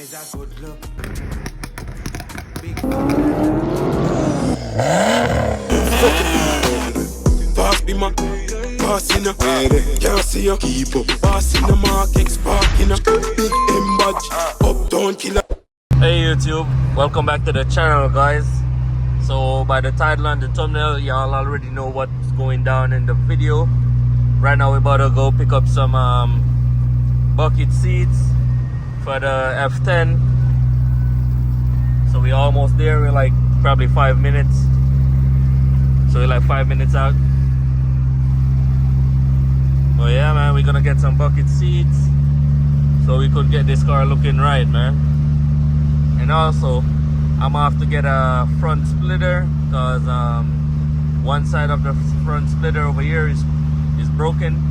is a good look. Big Pass be my passing up. Can't see you keep up. Passing the mark, X-Parking up. Big M badge, uptown killer. Hey YouTube, welcome back to the channel guys. So by the title and the thumbnail, y'all already know what's going down in the video. Right now we're about to go pick up some bucket seats for the F10. So we're almost there. We're like probably 5 minutes. So we're like 5 minutes out. Oh yeah man, we're gonna get some bucket seats so we could get this car looking right, man. And also I'm gonna have to get a front splitter because one side of the front splitter over here is broken,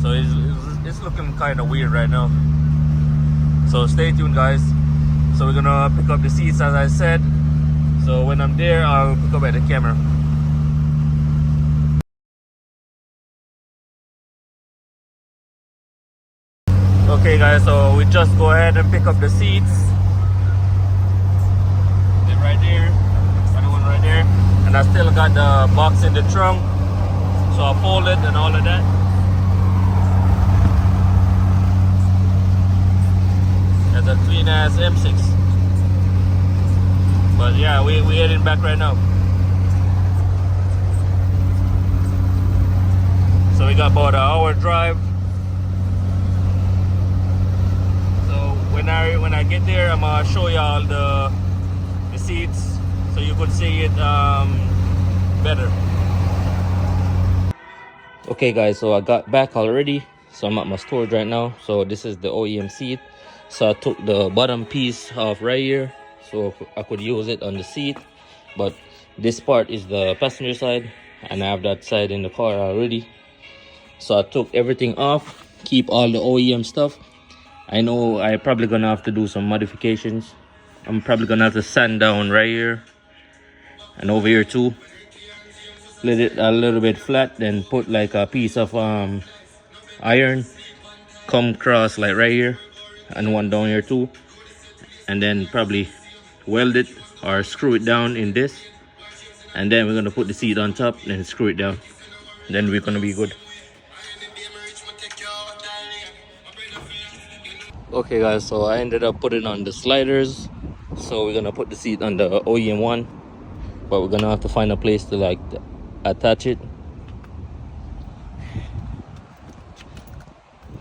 so it's looking kind of weird right now. So stay tuned guys. So we're gonna pick up the seats as I said. So when I'm there, I'll pick up at the camera. Okay guys, so we just go ahead and pick up the seats. They're right there, other one right there. And I still got the box in the trunk, so I'll fold it and all of that. That's a clean ass M6. But yeah, we're heading back right now. So we got about an hour drive. So when I get there, I'm gonna show y'all the seats so you could see it better. Okay guys, so I got back already. So I'm at my storage right now. So this is the OEM seat. So I took the bottom piece off right here so I could use it on the seat. But this part is the passenger side and I have that side in the car already. So I took everything off, keep all the OEM stuff. I know I'm probably gonna have to do some modifications. I'm probably gonna have to sand down right here and over here too. Let it a little bit flat, then put like a piece of iron come across like right here and one down here too, and then probably weld it or screw it down in this, and then we're gonna put the seat on top and screw it down. Then we're gonna be good. Okay guys, so I ended up putting on the sliders. So we're gonna put the seat on the OEM one, but we're gonna have to find a place to like attach it.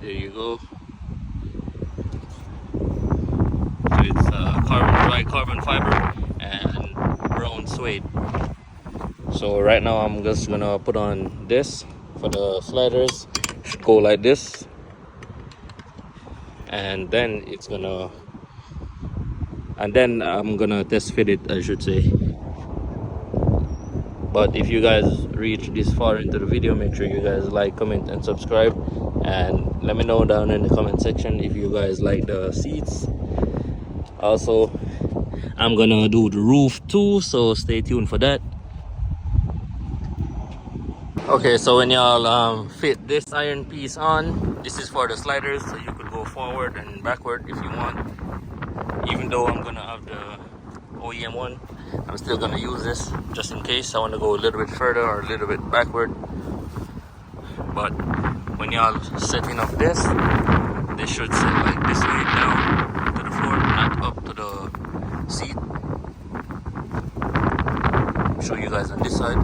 There you go. So it's dry carbon fiber and brown suede. So right now I'm just gonna put on this for the sliders. Should go like this, and then I'm gonna test fit it, I should say. But if you guys reach this far into the video, make sure you guys like, comment and subscribe, and let me know down in the comment section if you guys like the seats. Also, I'm gonna do the roof too, so stay tuned for that. Okay, so when y'all fit this iron piece on, this is for the sliders, so you could go forward and backward if you want. Even though I'm gonna have the OEM one, I'm still gonna use this just in case I want to go a little bit further or a little bit backward. But when y'all setting up this should sit like this way down to the floor, not up to the seat. I'll show you guys on this side.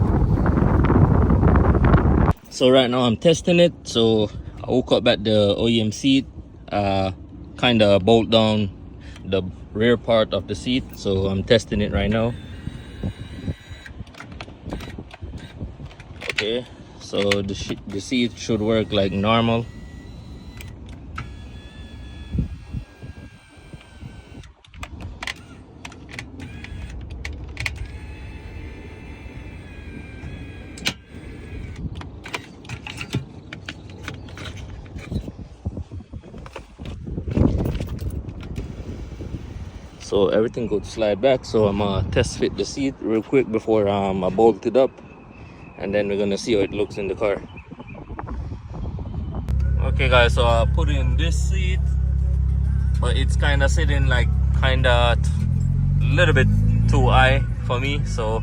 So right now I'm testing it. So I will cut back the OEM seat, kind of bolt down the rear part of the seat. So I'm testing it right now. Okay, so the seat should work like normal. So everything could slide back. So I'm gonna test fit the seat real quick before I bolt it up, and then we're gonna see how it looks in the car. Okay guys, so I put in this seat, but it's kind of sitting like kind of a little bit too high for me, so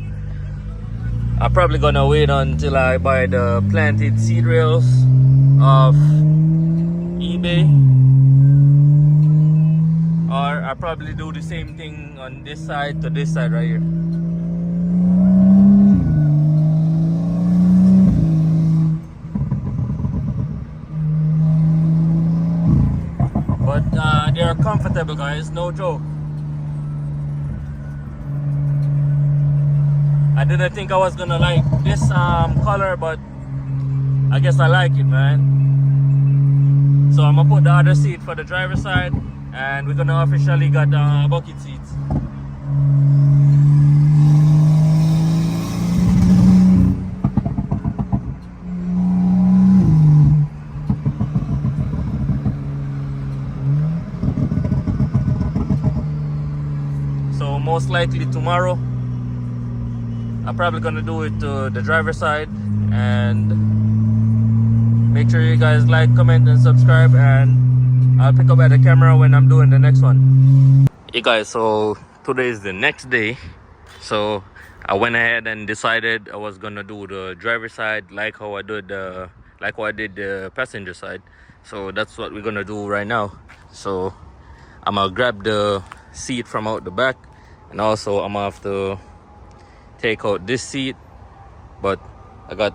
I'm probably gonna wait until I buy the planted seat rails off eBay, or I probably do the same thing on this side to this side right here. But they're comfortable, guys, no joke. I didn't think I was gonna like this color, but I guess I like it, man. So I'm gonna put the other seat for the driver's side, and we're gonna officially got bucket seats. So most likely tomorrow I'm probably gonna do it to the driver's side, and make sure you guys like, comment, and subscribe, and I'll pick up at the camera when I'm doing the next one. Hey guys, so today is the next day, so I went ahead and decided I was gonna do the driver's side like how I did the passenger side. So that's what we're gonna do right now. So I'm gonna grab the seat from out the back, and also I'm gonna have to take out this seat, but I got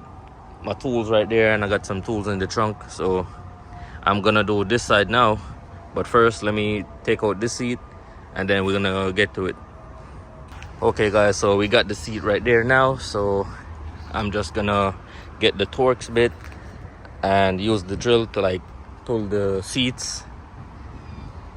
my tools right there, and I got some tools in the trunk, so I'm gonna do this side now. But first, let me take out this seat, and then we're gonna get to it. Okay guys, so we got the seat right there now, so I'm just gonna get the Torx bit and use the drill to like pull the seats,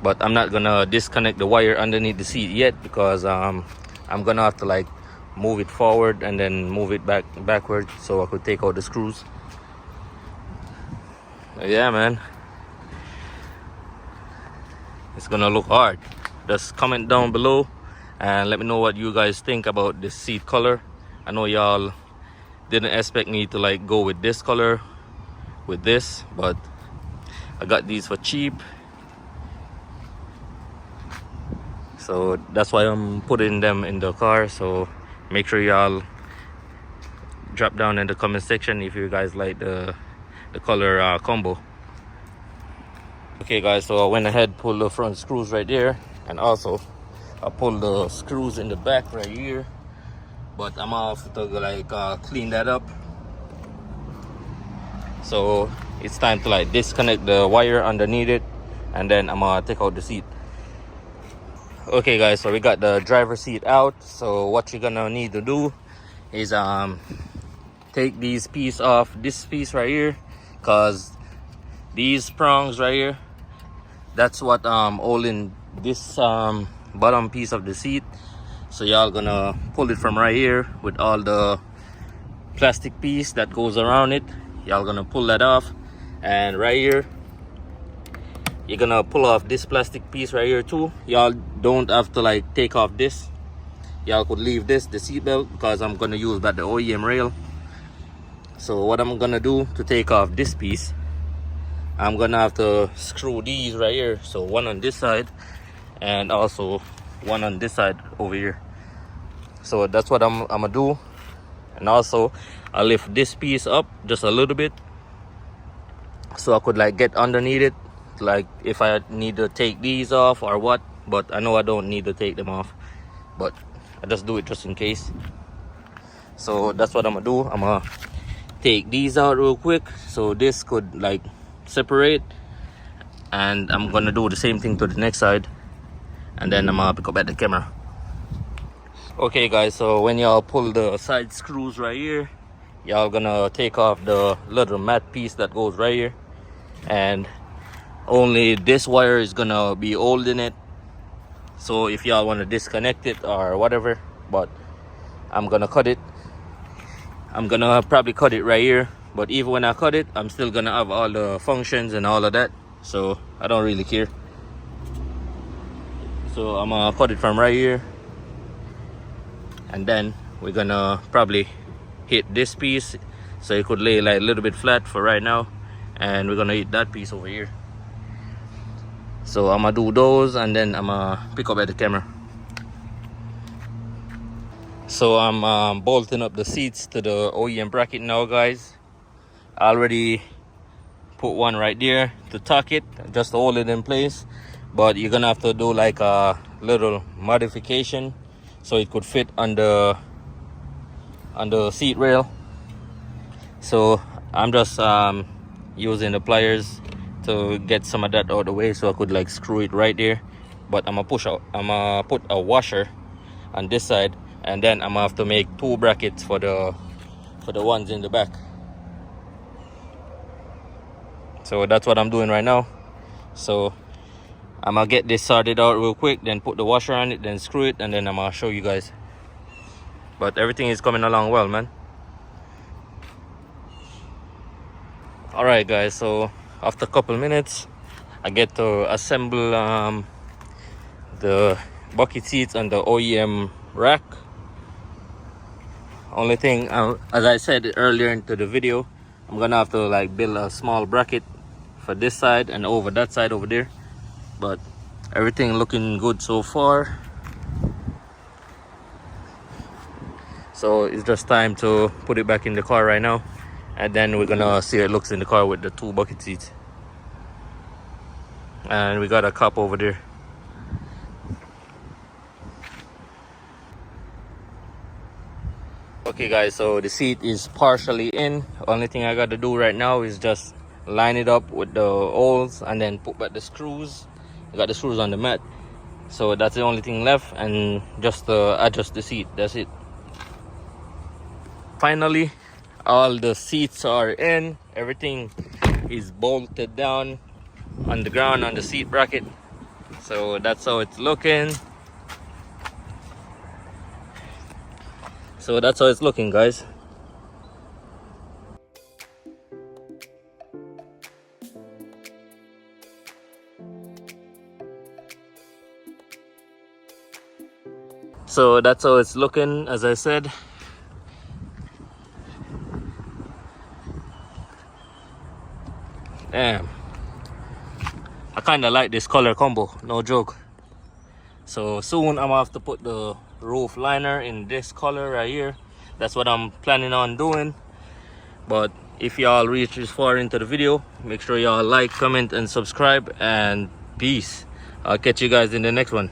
but I'm not gonna disconnect the wire underneath the seat yet, because I'm gonna have to like move it forward and then move it backward so I could take out the screws. Yeah, man, it's gonna look hard. Just comment down below and let me know what you guys think about this seat color. I know y'all didn't expect me to like go with this color with this, but I got these for cheap, so that's why I'm putting them in the car. So make sure y'all drop down in the comment section if you guys like the color combo. Okay guys, so I went ahead, pulled the front screws right there, and also I pulled the screws in the back right here, but I'm gonna have to like clean that up. So it's time to like disconnect the wire underneath it, and then I'm gonna take out the seat. Okay guys, so we got the driver's seat out. So what you're gonna need to do is take these piece off this piece right here, cause these prongs right here, that's what holding this bottom piece of the seat. So y'all gonna pull it from right here with all the plastic piece that goes around it. Y'all gonna pull that off, and right here you're gonna pull off this plastic piece right here too. Y'all don't have to like take off this. Y'all could leave this, the seat belt, because I'm gonna use that the OEM rail. So what I'm gonna do to take off this piece, I'm gonna have to screw these right here. So one on this side and also one on this side over here. So that's what I'm gonna do. And also I'll lift this piece up just a little bit so I could like get underneath it, like if I need to take these off or what. But I know I don't need to take them off, but I just do it just in case. So that's what I'm gonna do. I'm gonna take these out real quick so this could like separate, and I'm gonna do the same thing to the next side, and then I'm gonna pick up at the camera. Okay guys, so when y'all pull the side screws right here, y'all gonna take off the little mat piece that goes right here, and only this wire is gonna be holding it. So if y'all want to disconnect it or whatever, but I'm gonna cut it. I'm gonna probably cut it right here, but even when I cut it, I'm still gonna have all the functions and all of that, so I don't really care. So I'm gonna cut it from right here, and then we're gonna probably hit this piece so it could lay like a little bit flat for right now, and we're gonna hit that piece over here. So I'm gonna do those and then I'm gonna pick up at the camera. So I'm bolting up the seats to the OEM bracket now, guys. I already put one right there to tuck it, just to hold it in place, but you're gonna have to do like a little modification so it could fit on the seat rail. So I'm just using the pliers to get some of that out of the way so I could like screw it right there. But I'm gonna put a washer on this side, and then I'm gonna have to make 2 brackets for the ones in the back. So that's what I'm doing right now. So I'm gonna get this sorted out real quick, then put the washer on it, then screw it, and then I'm gonna show you guys. But everything is coming along well, man. Alright guys, so after a couple minutes I get to assemble the bucket seats on the OEM rack. Only thing, as I said earlier into the video, I'm gonna have to like build a small bracket for this side and over that side over there, but everything looking good so far. So it's just time to put it back in the car right now, and then we're gonna see how it looks in the car with the 2 bucket seats. And we got a cup over there. Okay guys, so the seat is partially in. Only thing I got to do right now is just line it up with the holes and then put back the screws. I got the screws on the mat, so that's the only thing left, and just adjust the seat. That's it. Finally, all the seats are in. Everything is bolted down on the ground on the seat bracket. So that's how it's looking. So that's how it's looking, guys. So that's how it's looking, as I said. Damn, I kind of like this color combo, no joke. So soon I'm gonna have to put the roof liner in this color right here. That's what I'm planning on doing. But if y'all reach this far into the video, make sure y'all like, comment, and subscribe, and peace. I'll catch you guys in the next one.